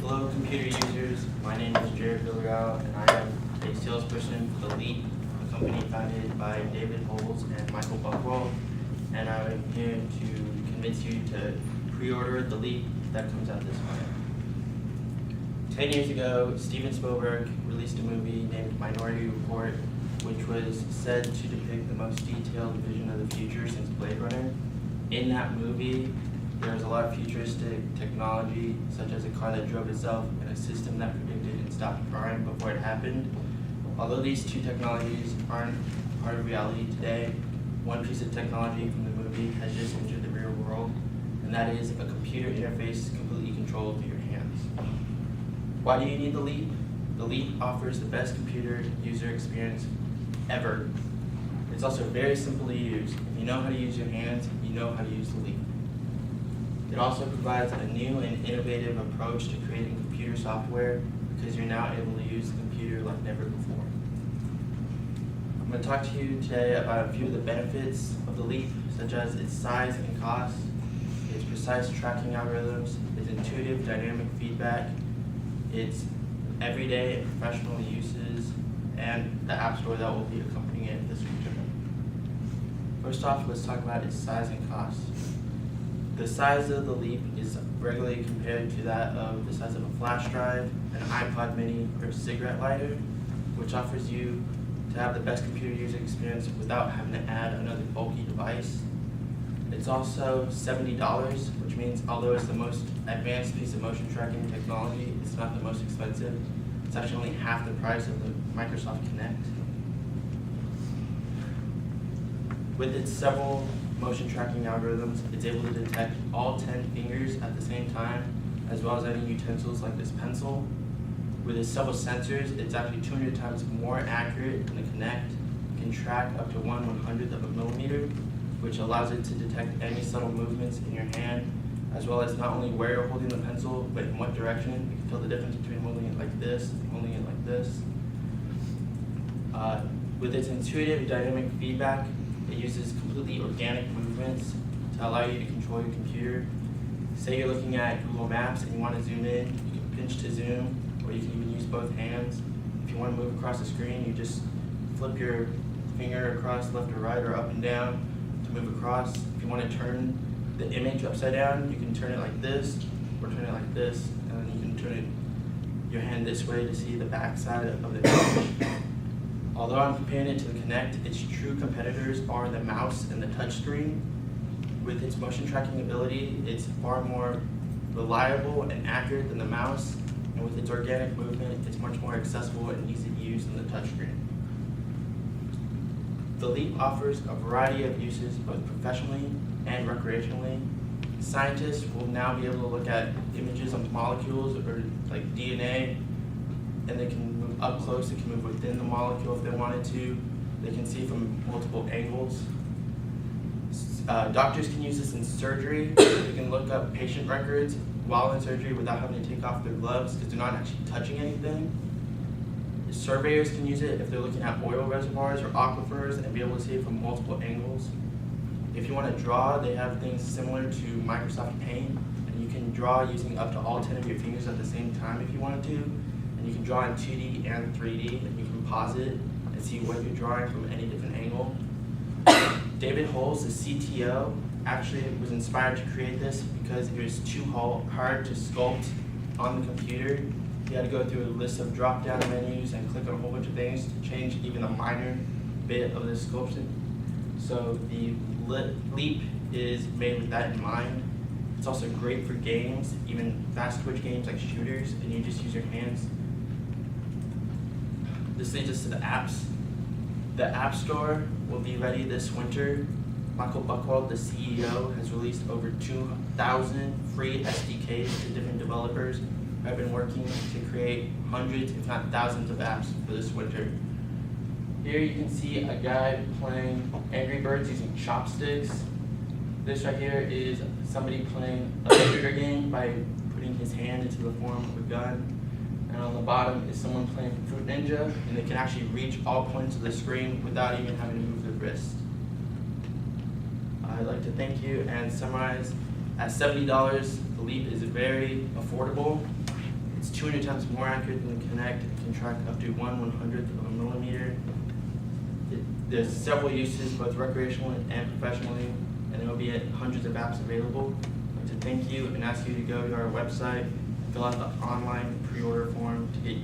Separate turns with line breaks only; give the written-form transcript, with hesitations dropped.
Hello, computer users. My name is Jared Villarreal, and I am a salesperson for the Leap, a company founded by David Holes and Michael Buckwell. And I'm here to convince you to pre-order the Leap that comes out this month. 10 years ago, Steven Spielberg released a movie named Minority Report, which was said to depict the most detailed vision of the future since Blade Runner. In that movie, there was a lot of futuristic technology, such as a car that drove itself and a system that predicted and stopped crime before it happened. Although these two technologies aren't part of reality today, one piece of technology from the movie has just entered the real world, and that is a computer interface completely controlled through your hands. Why do you need the Leap? The Leap offers the best computer user experience ever. It's also very simple to use. If you know how to use your hands, you know how to use the Leap. It also provides a new and innovative approach to creating computer software because you're now able to use the computer like never before. I'm going to talk to you today about a few of the benefits of the Leap, such as its size and cost, its precise tracking algorithms, its intuitive dynamic feedback, its everyday and professional uses, and the App Store that will be accompanying it this weekend. First off, let's talk about its size and cost. The size of the Leap is regularly compared to that of the size of a flash drive, an iPod mini, or a cigarette lighter, which offers you to have the best computer user experience without having to add another bulky device. It's also $70, which means although it's the most advanced piece of motion tracking technology, it's not the most expensive. It's actually only half the price of the Microsoft Kinect. With its several motion tracking algorithms, it's able to detect all 10 fingers at the same time, as well as any utensils like this pencil. With its several sensors, it's actually 200 times more accurate than the Kinect. It can track up to 1/100th of a millimeter, which allows it to detect any subtle movements in your hand, as well as not only where you're holding the pencil, but in what direction. You can tell the difference between holding it like this and holding it like this. With its intuitive dynamic feedback, it uses completely organic movements to allow you to control your computer. Say you're looking at Google Maps and you want to zoom in, you can pinch to zoom, or you can even use both hands. If you want to move across the screen, you just flip your finger across left or right or up and down to move across. If you want to turn the image upside down, you can turn it like this, or turn it like this, and then you can turn your hand this way to see the back side of the image. Although I'm comparing it to the Kinect, its true competitors are the mouse and the touchscreen. With its motion tracking ability, it's far more reliable and accurate than the mouse, and with its organic movement, it's much more accessible and easy to use than the touchscreen. The Leap offers a variety of uses both professionally and recreationally. Scientists will now be able to look at images of molecules or like DNA, and they can move up close, they can move within the molecule if they wanted to. They can see from multiple angles. Doctors can use this in surgery. They can look up patient records while in surgery without having to take off their gloves because they're not actually touching anything. Surveyors can use it if they're looking at oil reservoirs or aquifers and be able to see it from multiple angles. If you want to draw, they have things similar to Microsoft Paint, and you can draw using up to all 10 of your fingers at the same time if you wanted to. And you can draw in 2D and 3D, and you can pause it and see what you're drawing from any different angle. David Holes, the CTO, actually was inspired to create this because it was too hard to sculpt on the computer. He had to go through a list of drop-down menus and click on a whole bunch of things to change even a minor bit of the sculpting. So the Leap is made with that in mind. It's also great for games, even fast twitch games like shooters, and you just use your hands. This leads us to the apps. The App Store will be ready this winter. Michael Buckwell, the CEO, has released over 2,000 free SDKs to different developers who have been working to create hundreds, if not thousands, of apps for this winter. Here you can see a guy playing Angry Birds using chopsticks. This right here is somebody playing a shooter game by putting his hand into the form of a gun. And on the bottom is someone playing Fruit Ninja, and they can actually reach all points of the screen without even having to move their wrist. I'd like to thank you and summarize. At $70, the Leap is very affordable. It's 200 times more accurate than the Kinect. It can track up to 1/100th of a millimeter. There's several uses, both recreationally and professionally, and there will be hundreds of apps available. I'd like to thank you and ask you to go to our website, fill out the online pre-order form to get